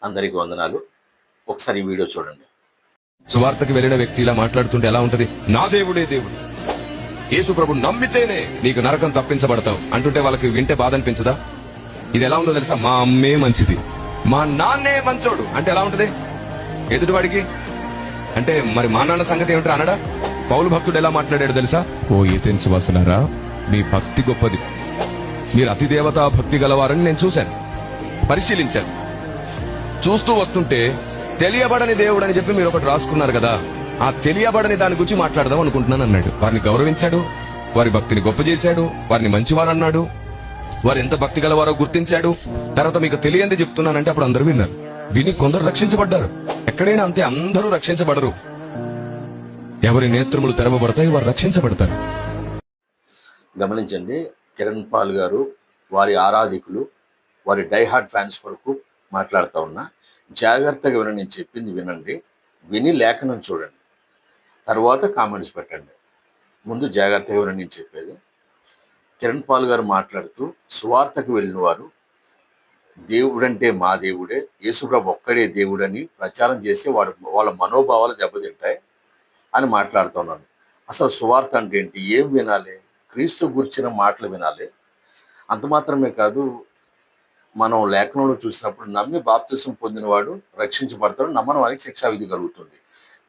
అందరికీ వందనాలు. ఒకసారి ఈ వీడియో చూడండి. సువార్తకి వెళ్ళిన వ్యక్తి ఇలా మాట్లాడుతుంటే ఎలా ఉంటది? నా దేవుడే దేవుడు, యేసు ప్రభు నమ్మితేనే నీకు నరకం తప్పించబడతావు అంటుంటే వాళ్ళకి వింటే బాధ అనిపించదా? ఇది ఎలా ఉందో తెలుసా? మా అమ్మే మంచిది, మా నాన్నే మంచోడు అంటే ఎలా ఉంటది ఎదుటివాడికి? అంటే మరి మా నాన్న సంగతి ఏమిటో అనడా? పౌలు భక్తుడు ఎలా మాట్లాడాడు తెలుసా? ఓ ఏథెన్సు వాసులారా, మీ భక్తి గొప్పది, మీరు అతి దేవతా భక్తి గలవారని నేను చూశాను, పరిశీలించాను. చూస్తూ వస్తుంటే తెలియబడని దేవుడు అని చెప్పి మీరు ఒకటి రాసుకున్నారు కదా, ఆ తెలియబడని దాని గురించి మాట్లాడదాం అనుకుంటున్నాను అన్నాడు. వారిని గౌరవించాడు, వారి భక్తిని గొప్ప చేశాడు, వారిని మంచివారన్నాడు, వారు ఎంత భక్తి గలవారో గుర్తించాడు. తర్వాత మీకు తెలియంది చెప్తున్నానంటే అప్పుడు అందరూ విన్నారు. విని కొందరు రక్షించబడ్డారు. ఎక్కడైనా అంతే, అందరూ రక్షించబడరు. ఎవరి నేత్రములు తెరవబడతాయి, వారు రక్షించబడతారు. గమనించండి, కిరణ్ పాల్ గారు వారి ఆరాధికులు, వారి డైహార్డ్ ఫ్యాన్స్ కొరకు మాట్లాడుతూ ఉన్నా. జాగ్రత్తగా వినండి, నేను చెప్పింది వినండి, విని లేఖనం చూడండి, తర్వాత కామెంట్స్ పెట్టండి. ముందు జాగ్రత్తగా వినండి నేను చెప్పేది. కిరణ్ పాల్ గారు మాట్లాడుతూ సువార్తకు వెళ్ళిన వారు దేవుడంటే మా దేవుడే, యేసుప్రభు ఒక్కడే దేవుడని ప్రచారం చేసి వాళ్ళ మనోభావాలు దెబ్బతింటాయి అని మాట్లాడుతున్నాను. అసలు సువార్త అంటే ఏంటి? ఏం వినాలి? క్రీస్తు గురించిన మాటలు వినాలి. అంత మాత్రమే కాదు, మనం లేఖనంలో చూసినప్పుడు నమ్మి బాప్తిసం పొందినవాడు రక్షించబడతాడు, నమ్మని వారికి శిక్షా విధి కలుగుతుంది.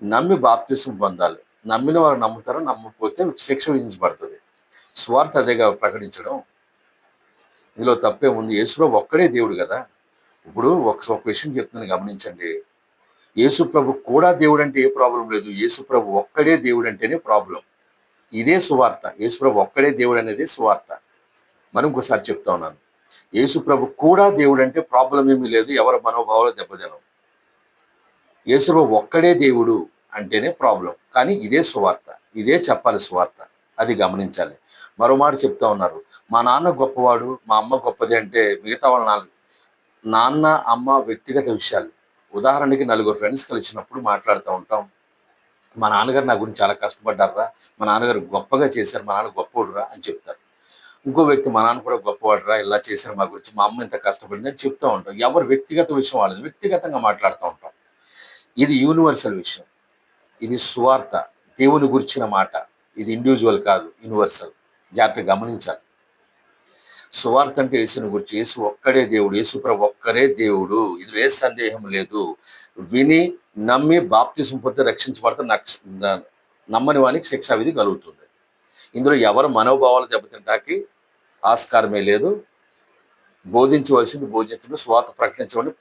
నమ్మి బాప్తిసం పొందాలి, నమ్మిన వారు నమ్ముతారు, నమ్మకపోతే శిక్ష విధించబడుతుంది. సువార్త అదేగా ప్రకటించడం. ఇందులో తప్పే ఉంది. యేసుప్రభు ఒక్కడే దేవుడు కదా. ఇప్పుడు ఒక విషయం చెప్తున్నాను, గమనించండి. యేసుప్రభు కూడా దేవుడు అంటే ఏ ప్రాబ్లం లేదు, యేసుప్రభు ఒక్కడే దేవుడు అంటేనే ప్రాబ్లం. ఇదే సువార్త. యేసుప్రభు ఒక్కడే దేవుడు అనేది సువార్త. మనం ఇంకోసారి చెప్తా ఉన్నాను, యేసుప్రభు కూడా దేవుడు అంటే ప్రాబ్లం ఏమీ లేదు, ఎవరి మనోభావాలు దెబ్బతినం. యేసుప్రభు ఒక్కడే దేవుడు అంటేనే ప్రాబ్లం. కానీ ఇదే సువార్త, ఇదే చెప్పాలి సువార్త, అది గమనించాలి. మరో మాట చెప్తా ఉన్నారు, మా నాన్న గొప్పవాడు, మా అమ్మ గొప్పది అంటే మిగతా వాళ్ళ నాన్న అమ్మ వ్యక్తిగత విషయాలు. ఉదాహరణకి నలుగురు ఫ్రెండ్స్ కలిసినప్పుడు మాట్లాడుతూ ఉంటాం, మా నాన్నగారు నా గురించి చాలా కష్టపడ్డారా, మా నాన్నగారు గొప్పగా చేశారు, మా నాన్న గొప్పవాడురా అని చెప్తారు. ఇంకో వ్యక్తి మా నాన్న కూడా గొప్పవాడురా, ఇలా చేశారు మా గురించి, మా అమ్మ ఇంత కష్టపడింది అని చెప్తూ ఉంటాం. ఎవరు వ్యక్తిగత విషయం వాళ్ళది, వ్యక్తిగతంగా మాట్లాడుతూ ఉంటాం. ఇది యూనివర్సల్ విషయం, ఇది సువార్త, దేవుని గురించిన మాట. ఇది ఇండివిజువల్ కాదు, యూనివర్సల్. జాగ్రత్తగా గమనించాలి. సువార్త అంటే యేసుని గురించి, యేసు ఒక్కడే దేవుడు, యేసు ప్రభు ఒక్కరే దేవుడు, ఇది ఏ సందేహం లేదు. విని నమ్మి బాప్తిసం పొంది రక్షించబడితే నమ్మని వానికి శిక్షా విధి కలుగుతుంది. ఇందులో ఎవరు మనోభావాలు దెబ్బతింటాకి ఆస్కారమే లేదు. బోధించవలసింది బోధించడం, సువార్త ప్రకటించమని